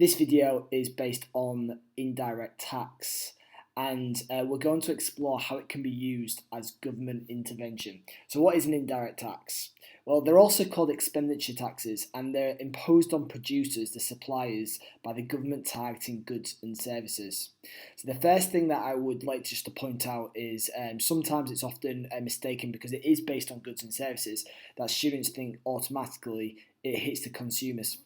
This video is based on indirect tax, and we're going to explore how it can be used as government intervention. So what is an indirect tax? Well, they're also called expenditure taxes, and they're imposed on producers, the suppliers, by the government targeting goods and services. So the first thing that I would like just to point out is sometimes it's often mistaken because it is based on goods and services that students think automatically it hits the consumers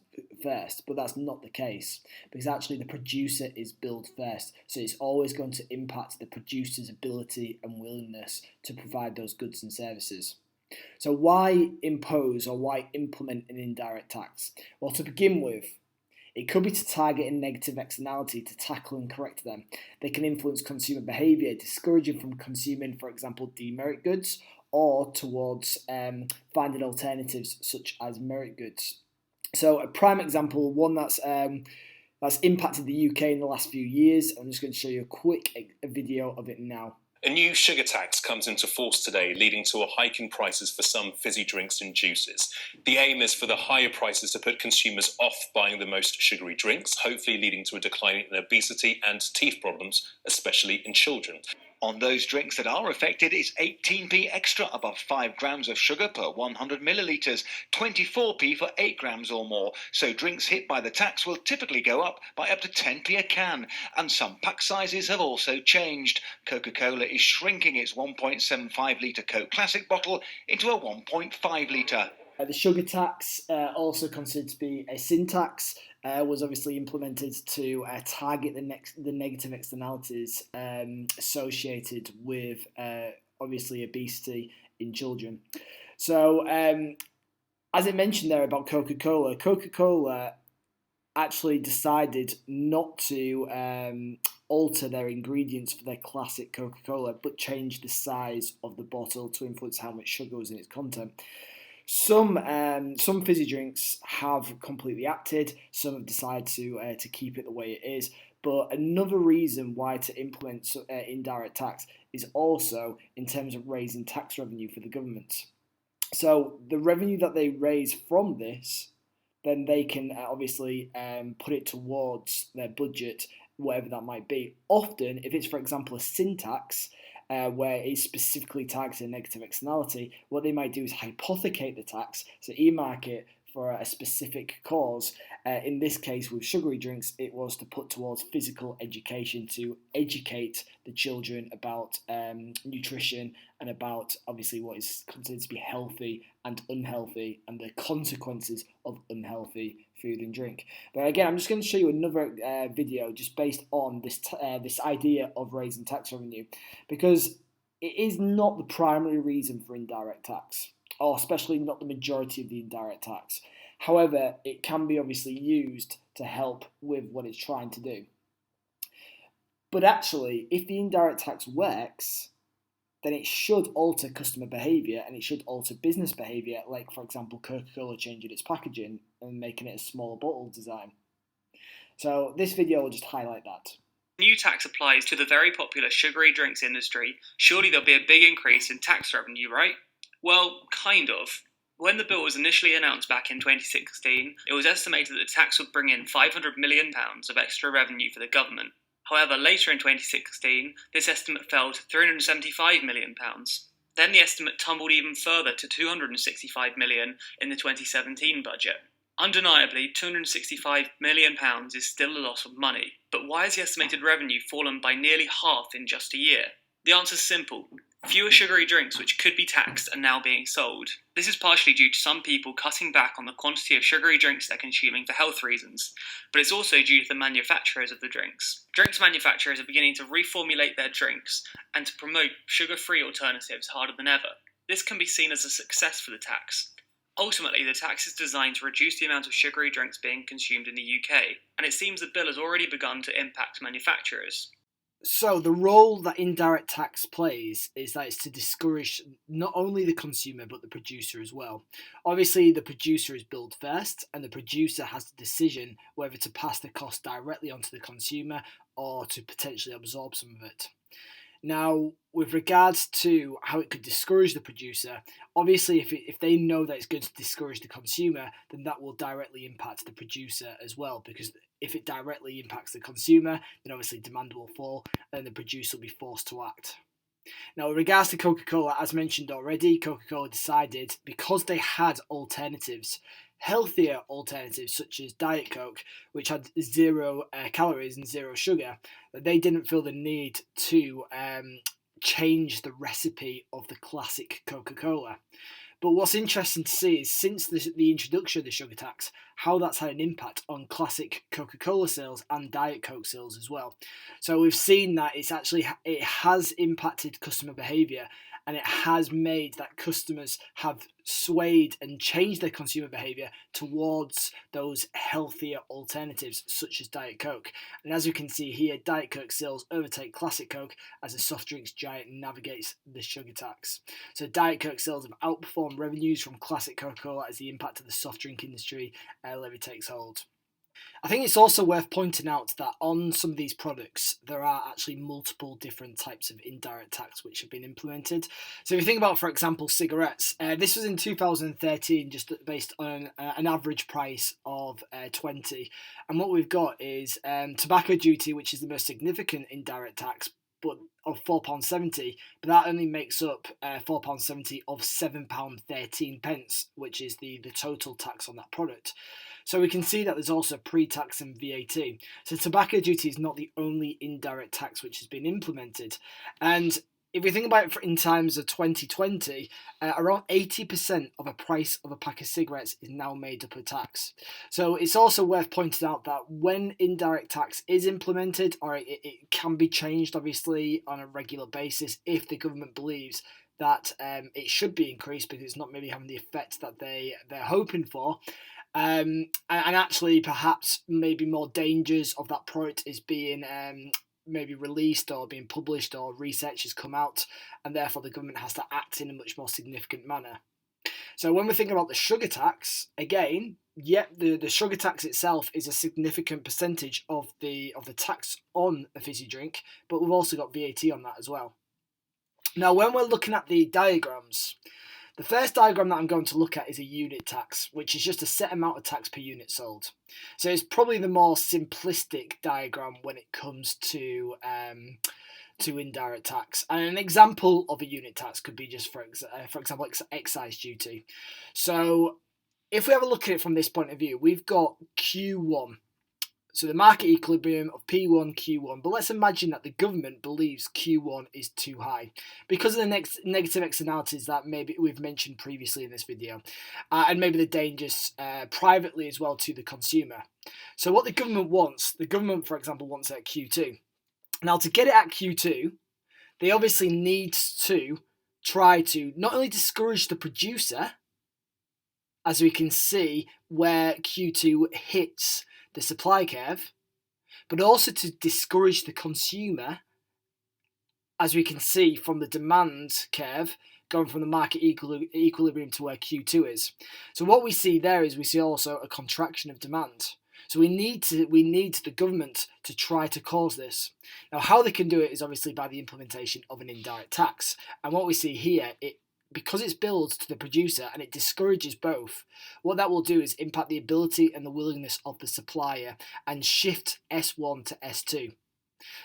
first, but that's not the case, because actually the producer is billed first, so it's always going to impact the producer's ability and willingness to provide those goods and services. So why impose or why implement an indirect tax? Well, to begin with, it could be to target a negative externality to tackle and correct them. They can influence consumer behaviour, discouraging from consuming, for example, demerit goods, or towards finding alternatives such as merit goods. So a prime example, one that's impacted the UK in the last few years. I'm just going to show you a quick video of it now. A new sugar tax comes into force today, leading to a hike in prices for some fizzy drinks and juices. The aim is for the higher prices to put consumers off buying the most sugary drinks, hopefully leading to a decline in obesity and teeth problems, especially in children. On those drinks that are affected, it's 18p extra above 5 grams of sugar per 100 millilitres, 24p for 8 grams or more. So drinks hit by the tax will typically go up by up to 10p a can. And some pack sizes have also changed. Coca-Cola is shrinking its 1.75 litre Coke Classic bottle into a 1.5 litre. The sugar tax, also considered to be a sin tax, was obviously implemented to target the negative externalities associated with obviously obesity in children. So as I mentioned there about Coca-Cola, Coca-Cola actually decided not to alter their ingredients for their classic Coca-Cola, but change the size of the bottle to influence how much sugar was in its content. Some fizzy drinks have completely acted. Some have decided to keep it the way it is. But another reason why to implement indirect tax is also in terms of raising tax revenue for the government. So the revenue that they raise from this, then they can obviously put it towards their budget, whatever that might be. Often, if it's, for example, a sin tax, where it's specifically targeted a negative externality, what they might do is hypothecate the tax, so earmark it for a specific cause. In this case, with sugary drinks, it was to put towards physical education, to educate the children about nutrition and about obviously what is considered to be healthy and unhealthy and the consequences of unhealthy food and drink. But again, I'm just going to show you another video just based on this idea of raising tax revenue, because it is not the primary reason for indirect tax, or especially not the majority of the indirect tax. However, it can be obviously used to help with what it's trying to do. But actually, if the indirect tax works, then it should alter customer behaviour and it should alter business behaviour, like, for example, Coca-Cola changing its packaging and making it a smaller bottle design. So this video will just highlight that. New tax applies to the very popular sugary drinks industry. Surely there'll be a big increase in tax revenue, right? Well, kind of. When the bill was initially announced back in 2016, it was estimated that the tax would bring in £500 million of extra revenue for the government. However, later in 2016, this estimate fell to £375 million. Then the estimate tumbled even further to £265 million in the 2017 budget. Undeniably, £265 million is still a lot of money, but why has the estimated revenue fallen by nearly half in just a year? The answer's simple. Fewer sugary drinks which could be taxed are now being sold. This is partially due to some people cutting back on the quantity of sugary drinks they're consuming for health reasons, but it's also due to the manufacturers of the drinks. Drinks manufacturers are beginning to reformulate their drinks and to promote sugar-free alternatives harder than ever. This can be seen as a success for the tax. Ultimately, the tax is designed to reduce the amount of sugary drinks being consumed in the UK, and it seems the bill has already begun to impact manufacturers. So the role that indirect tax plays is that it's to discourage not only the consumer but the producer as well. Obviously, the producer is billed first, and the producer has the decision whether to pass the cost directly onto the consumer or to potentially absorb some of it. Now, with regards to how it could discourage the producer, obviously if they know that it's going to discourage the consumer, then that will directly impact the producer as well, because if it directly impacts the consumer, then obviously demand will fall and the producer will be forced to act. Now, with regards to Coca-Cola, as mentioned already, Coca-Cola decided, because they had alternatives, healthier alternatives such as Diet Coke, which had 0 calories and 0 sugar, that they didn't feel the need to change the recipe of the classic Coca-Cola. But what's interesting to see is since the introduction of the sugar tax, how that's had an impact on classic Coca-Cola sales and Diet Coke sales as well. So we've seen that it has impacted customer behaviour, and it has made that customers have swayed and changed their consumer behaviour towards those healthier alternatives such as Diet Coke. And as you can see here, Diet Coke sales overtake classic Coke as a soft drinks giant navigates the sugar tax. So Diet Coke sales have outperformed revenues from classic Coca-Cola as the impact of the soft drink industry levy takes hold. I think it's also worth pointing out that on some of these products, there are actually multiple different types of indirect tax which have been implemented. So if you think about, for example, cigarettes, this was in 2013, just based on an average price of 20. And what we've got is tobacco duty, which is the most significant indirect tax, but of £4.70, but that only makes up £4.70 of £7.13, which is the total tax on that product. So we can see that there's also pre-tax and VAT. So tobacco duty is not the only indirect tax which has been implemented. And if we think about it in times of 2020, around 80% of a price of a pack of cigarettes is now made up of tax. So it's also worth pointing out that when indirect tax is implemented, or it can be changed obviously on a regular basis if the government believes that it should be increased because it's not maybe having the effect that they're hoping for. And actually perhaps maybe more dangers of that product is being maybe released or being published, or research has come out, and therefore the government has to act in a much more significant manner. So when we're thinking about the sugar tax, again, the sugar tax itself is a significant percentage of the tax on a fizzy drink, but we've also got VAT on that as well. Now, when we're looking at the diagrams, the first diagram that I'm going to look at is a unit tax, which is just a set amount of tax per unit sold. So it's probably the more simplistic diagram when it comes to indirect tax. And an example of a unit tax could be just, for example, excise duty. So if we have a look at it from this point of view, we've got Q1. So the market equilibrium of P1, Q1, but let's imagine that the government believes Q1 is too high because of the negative externalities that maybe we've mentioned previously in this video, and maybe the dangers privately as well to the consumer. So what the government, for example, wants it at Q2. Now, to get it at Q2, they obviously need to try to not only discourage the producer, as we can see where Q2 hits the supply curve, but also to discourage the consumer, as we can see from the demand curve going from the market equilibrium to where Q2 is. So what we see there is we see also a contraction of demand. So we need the government to try to cause this. Now, how they can do it is obviously by the implementation of an indirect tax. And what we see here, because it's billed to the producer and it discourages both, what that will do is impact the ability and the willingness of the supplier and shift S1 to S2.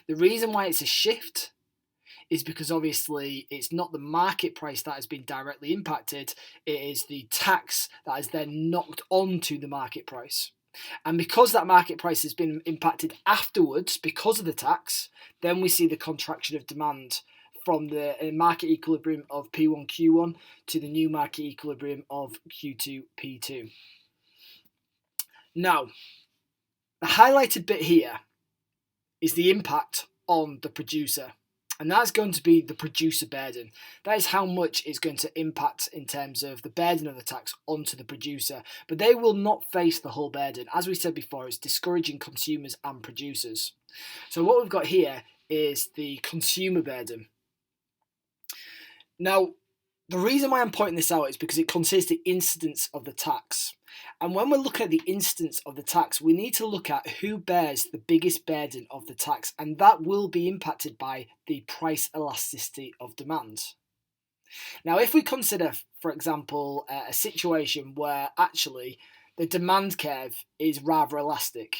The reason why it's a shift is because obviously it's not the market price that has been directly impacted, it is the tax that is then knocked onto the market price. And because that market price has been impacted afterwards because of the tax, then we see the contraction of demand from the market equilibrium of P1, Q1 to the new market equilibrium of Q2, P2. Now, the highlighted bit here is the impact on the producer. And that's going to be the producer burden. That is how much it's going to impact in terms of the burden of the tax onto the producer. But they will not face the whole burden. As we said before, it's discouraging consumers and producers. So what we've got here is the consumer burden. Now, the reason why I'm pointing this out is because it considers the incidence of the tax. And when we're looking at the incidence of the tax, we need to look at who bears the biggest burden of the tax, and that will be impacted by the price elasticity of demand. Now, if we consider, for example, a situation where actually the demand curve is rather elastic,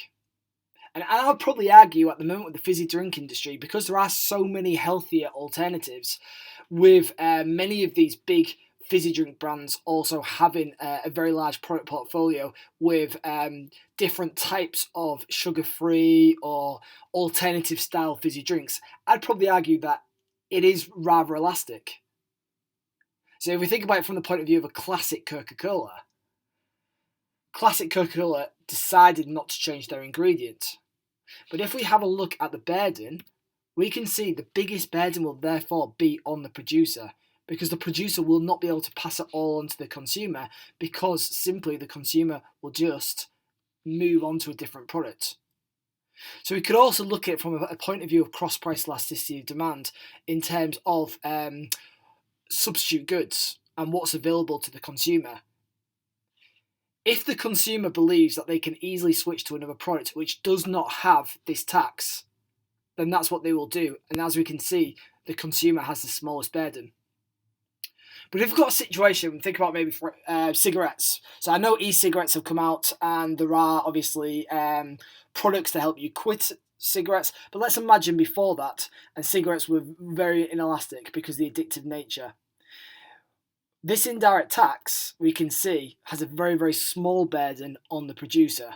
And I would probably argue at the moment with the fizzy drink industry, because there are so many healthier alternatives, with many of these big fizzy drink brands also having a very large product portfolio with different types of sugar-free or alternative style fizzy drinks, I'd probably argue that it is rather elastic. So if we think about it from the point of view of a classic Coca-Cola decided not to change their ingredient. But if we have a look at the burden, we can see the biggest burden will therefore be on the producer, because the producer will not be able to pass it all on to the consumer, because simply the consumer will just move on to a different product. So we could also look at it from a point of view of cross-price elasticity of demand in terms of substitute goods and what's available to the consumer. If the consumer believes that they can easily switch to another product which does not have this tax, then that's what they will do. And as we can see, the consumer has the smallest burden. But if we've got a situation, think about maybe for cigarettes. So I know e-cigarettes have come out, and there are obviously products to help you quit cigarettes. But let's imagine before that, and cigarettes were very inelastic because of the addictive nature. This indirect tax, we can see, has a very, very small burden on the producer.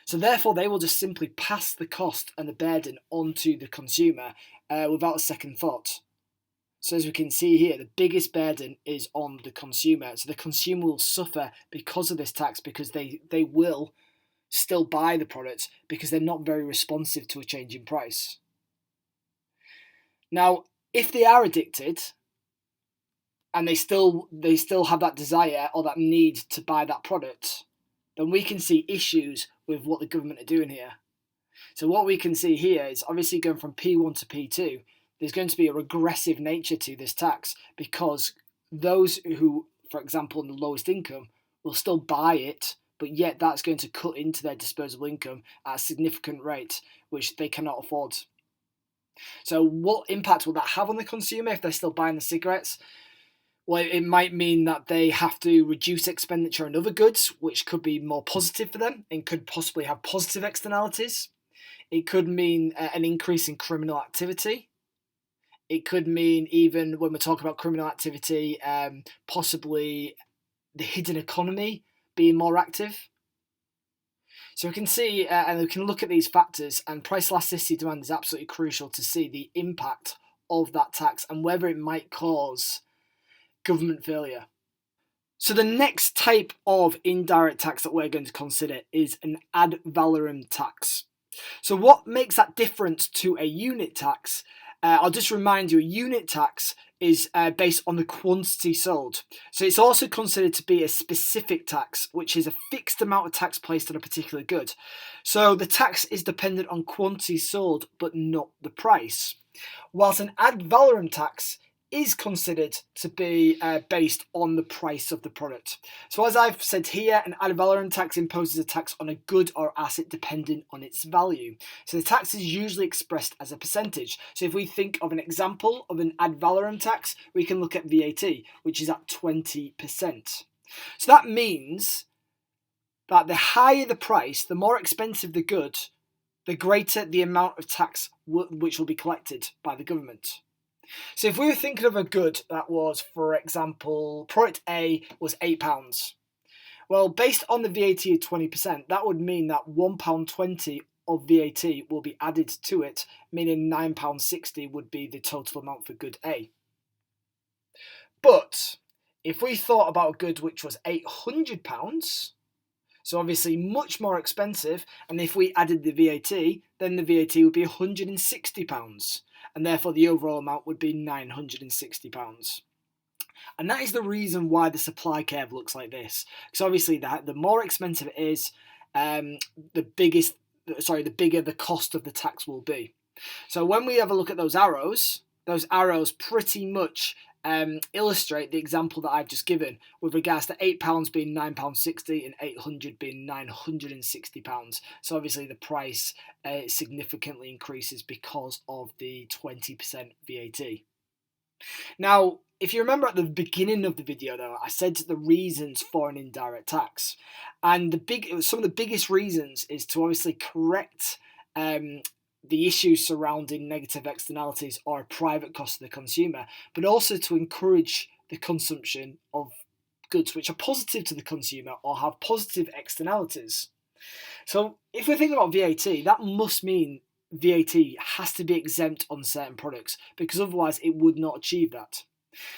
So therefore, they will just simply pass the cost and the burden onto the consumer without a second thought. So as we can see here, the biggest burden is on the consumer. So the consumer will suffer because of this tax, because they will still buy the product because they're not very responsive to a change in price. Now, if they are addicted and they still have that desire or that need to buy that product, then we can see issues with what the government are doing here. So what we can see here is obviously going from P1 to P2, there's going to be a regressive nature to this tax, because those who, for example, in the lowest income will still buy it, but yet that's going to cut into their disposable income at a significant rate, which they cannot afford. So what impact will that have on the consumer if they're still buying the cigarettes? Well, it might mean that they have to reduce expenditure on other goods, which could be more positive for them and could possibly have positive externalities. It could mean an increase in criminal activity. It could mean, even when we're talking about criminal activity, possibly the hidden economy being more active. So we can see, and we can look at these factors, and price elasticity demand is absolutely crucial to see the impact of that tax and whether it might cause government failure. So the next type of indirect tax that we're going to consider is an ad valorem tax. So what makes that different to a unit tax? I'll just remind you, a unit tax is based on the quantity sold. So it's also considered to be a specific tax, which is a fixed amount of tax placed on a particular good. So the tax is dependent on quantity sold, but not the price. Whilst an ad valorem tax is considered to be based on the price of the product. So as I've said here, an ad valorem tax imposes a tax on a good or asset dependent on its value. So the tax is usually expressed as a percentage. So if we think of an example of an ad valorem tax, we can look at VAT, which is at 20%. So that means that the higher the price, the more expensive the good, the greater the amount of tax which will be collected by the government. So if we were thinking of a good that was, for example, product A was £8. Well, based on the VAT of 20%, that would mean that £1.20 of VAT will be added to it, meaning £9.60 would be the total amount for good A. But if we thought about a good which was £800, so obviously much more expensive, and if we added the VAT, then the VAT would be £160. And therefore the overall amount would be £960. And that is the reason why the supply curve looks like this. Because obviously the more expensive it is, the bigger the cost of the tax will be. So when we have a look at those arrows pretty much illustrate the example that I've just given with regards to £8 being £9.60 and 800 being £960. So obviously the price significantly increases because of the 20% VAT. Now, if you remember at the beginning of the video, though, I said the reasons for an indirect tax, and some of the biggest reasons is to obviously correct the issues surrounding negative externalities or a private cost to the consumer, but also to encourage the consumption of goods which are positive to the consumer or have positive externalities. So if we think about VAT, that must mean VAT has to be exempt on certain products, because otherwise it would not achieve that.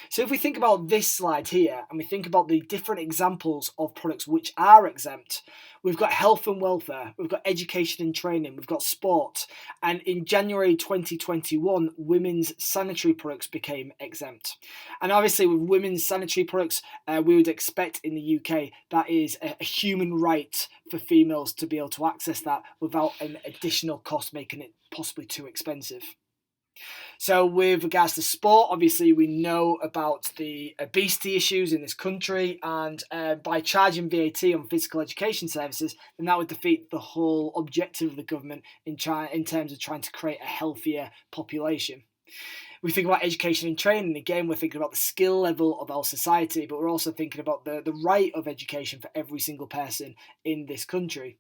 So if we think about this slide here and we think about the different examples of products which are exempt, we've got health and welfare, we've got education and training, we've got sport, and in January 2021, women's sanitary products became exempt. And obviously with women's sanitary products, we would expect in the UK that is a human right for females to be able to access that without an additional cost making it possibly too expensive. So with regards to sport, obviously we know about the obesity issues in this country, and by charging VAT on physical education services, then that would defeat the whole objective of the government in terms of trying to create a healthier population. We think about education and training, again, we're thinking about the skill level of our society, but we're also thinking about the right of education for every single person in this country.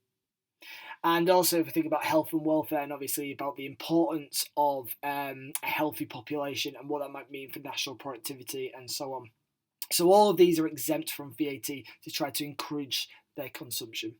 And also, if we think about health and welfare, and obviously about the importance of a healthy population and what that might mean for national productivity and so on. So all of these are exempt from VAT to try to encourage their consumption.